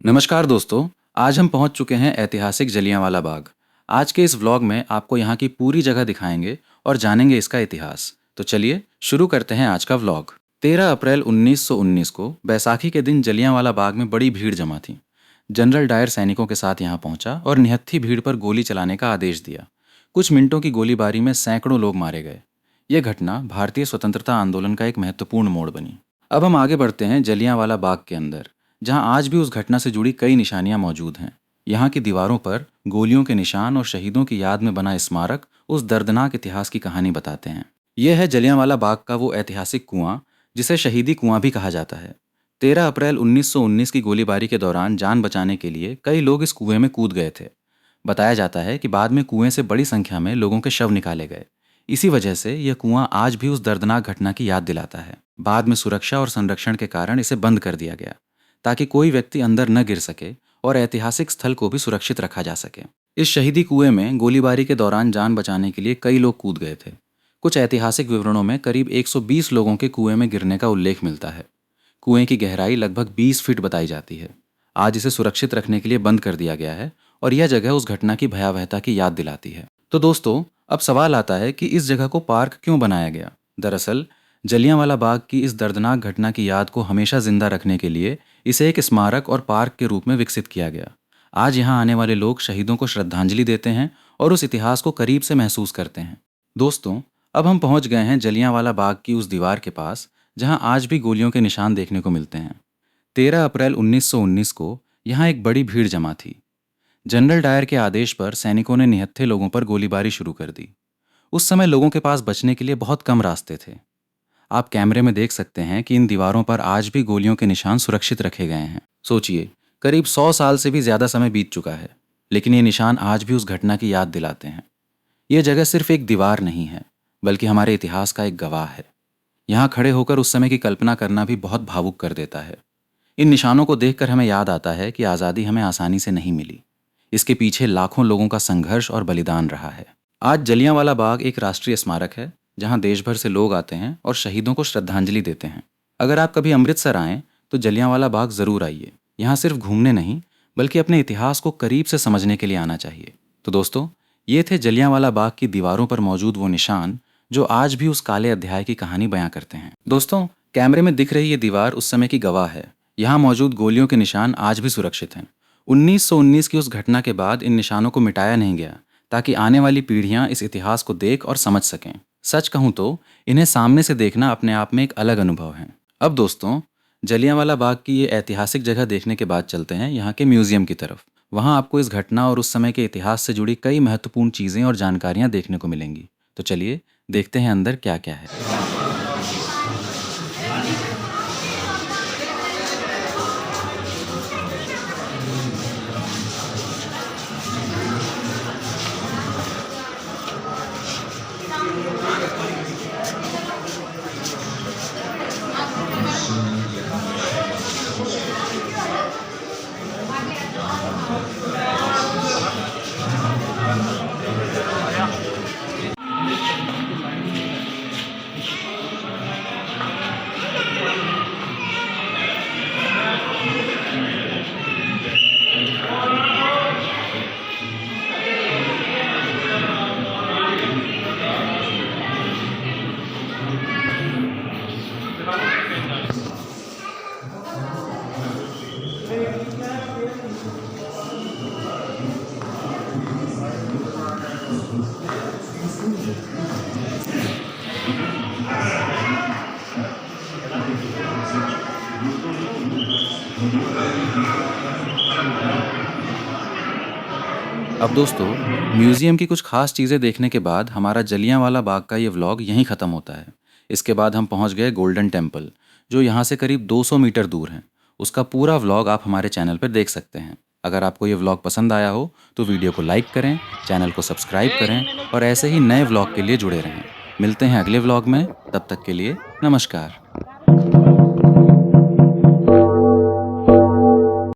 नमस्कार दोस्तों। आज हम पहुंच चुके हैं ऐतिहासिक जलियांवाला बाग। आज के इस व्लॉग में आपको यहाँ की पूरी जगह दिखाएंगे और जानेंगे इसका इतिहास। तो चलिए शुरू करते हैं आज का व्लॉग। 13 अप्रैल 1919 को बैसाखी के दिन जलियांवाला बाग में बड़ी भीड़ जमा थी। जनरल डायर सैनिकों के साथ यहाँ पहुंचा और निहत्थी भीड़ पर गोली चलाने का आदेश दिया। कुछ मिनटों की गोलीबारी में सैकड़ों लोग मारे गए। ये घटना भारतीय स्वतंत्रता आंदोलन का एक महत्वपूर्ण मोड़ बनी। अब हम आगे बढ़ते हैं जलियांवाला बाग के अंदर, जहां आज भी उस घटना से जुड़ी कई निशानियां मौजूद हैं। यहाँ की दीवारों पर गोलियों के निशान और शहीदों की याद में बना स्मारक उस दर्दनाक इतिहास की कहानी बताते हैं। यह है जलियांवाला बाग का वो ऐतिहासिक कुआं जिसे शहीदी कुआं भी कहा जाता है। 13 अप्रैल 1919 की गोलीबारी के दौरान जान बचाने के लिए कई लोग इस कुएं में कूद गए थे। बताया जाता है कि बाद में कुएं से बड़ी संख्या में लोगों के शव निकाले गए। इसी वजह से यह कुआं आज भी उस दर्दनाक घटना की याद दिलाता है। बाद में सुरक्षा और संरक्षण के कारण इसे बंद कर दिया गया, ताकि कोई व्यक्ति अंदर न गिर सके और ऐतिहासिक स्थल को भी सुरक्षित रखा जा सके। इस शहीदी कुएं में गोलीबारी के दौरान जान बचाने के लिए कई लोग कूद गए थे। कुछ ऐतिहासिक विवरणों में करीब 120 लोगों के कुएं में गिरने का उल्लेख मिलता है। कुएं की गहराई लगभग 20 फीट बताई जाती है। आज इसे सुरक्षित रखने के लिए बंद कर दिया गया है और यह जगह उस घटना की भयावहता की याद दिलाती है। तो दोस्तों, अब सवाल आता है कि इस जगह को पार्क क्यों बनाया गया। दरअसल जलियांवाला बाग की इस दर्दनाक घटना की याद को हमेशा जिंदा रखने के लिए इसे एक स्मारक और पार्क के रूप में विकसित किया गया। आज यहाँ आने वाले लोग शहीदों को श्रद्धांजलि देते हैं और उस इतिहास को करीब से महसूस करते हैं। दोस्तों, अब हम पहुंच गए हैं जलियांवाला बाग की उस दीवार के पास जहां आज भी गोलियों के निशान देखने को मिलते हैं। 13 अप्रैल 1919 को यहाँ एक बड़ी भीड़ जमा थी। जनरल डायर के आदेश पर सैनिकों ने निहत्थे लोगों पर गोलीबारी शुरू कर दी। उस समय लोगों के पास बचने के लिए बहुत कम रास्ते थे। आप कैमरे में देख सकते हैं कि इन दीवारों पर आज भी गोलियों के निशान सुरक्षित रखे गए हैं। सोचिए, करीब 100 साल से भी ज्यादा समय बीत चुका है, लेकिन ये निशान आज भी उस घटना की याद दिलाते हैं। ये जगह सिर्फ एक दीवार नहीं है, बल्कि हमारे इतिहास का एक गवाह है। यहाँ खड़े होकर उस समय की कल्पना करना भी बहुत भावुक कर देता है। इन निशानों को देखकर हमें याद आता है कि आज़ादी हमें आसानी से नहीं मिली। इसके पीछे लाखों लोगों का संघर्ष और बलिदान रहा है। आज जलियांवाला बाग एक राष्ट्रीय स्मारक है, जहां देश भर से लोग आते हैं और शहीदों को श्रद्धांजलि देते हैं। अगर आप कभी अमृतसर आएँ तो जलियांवाला बाग ज़रूर आइए। यहाँ सिर्फ घूमने नहीं, बल्कि अपने इतिहास को करीब से समझने के लिए आना चाहिए। तो दोस्तों, ये थे जलियांवाला बाग की दीवारों पर मौजूद वो निशान जो आज भी उस काले अध्याय की कहानी बयां करते हैं। दोस्तों, कैमरे में दिख रही ये दीवार उस समय की गवाह है। यहाँ मौजूद गोलियों के निशान आज भी सुरक्षित हैं। 1919 की उस घटना के बाद इन निशानों को मिटाया नहीं गया, ताकि आने वाली पीढ़ियां इस इतिहास को देख और समझ सकें। सच कहूं तो इन्हें सामने से देखना अपने आप में एक अलग अनुभव है। अब दोस्तों, जलियांवाला बाग की ये ऐतिहासिक जगह देखने के बाद चलते हैं यहाँ के म्यूजियम की तरफ। वहाँ आपको इस घटना और उस समय के इतिहास से जुड़ी कई महत्वपूर्ण चीज़ें और जानकारियाँ देखने को मिलेंगी। तो चलिए देखते हैं अंदर क्या क्या है। अब दोस्तों, म्यूजियम की कुछ खास चीज़ें देखने के बाद हमारा जलियांवाला बाग का ये व्लॉग यहीं ख़त्म होता है। इसके बाद हम पहुंच गए गोल्डन टेम्पल, जो यहाँ से करीब 200 मीटर दूर है। उसका पूरा व्लॉग आप हमारे चैनल पर देख सकते हैं। अगर आपको ये व्लॉग पसंद आया हो तो वीडियो को लाइक करें, चैनल को सब्सक्राइब करें और ऐसे ही नए व्लॉग के लिए जुड़े रहें। मिलते हैं अगले व्लॉग में। तब तक के लिए नमस्कार।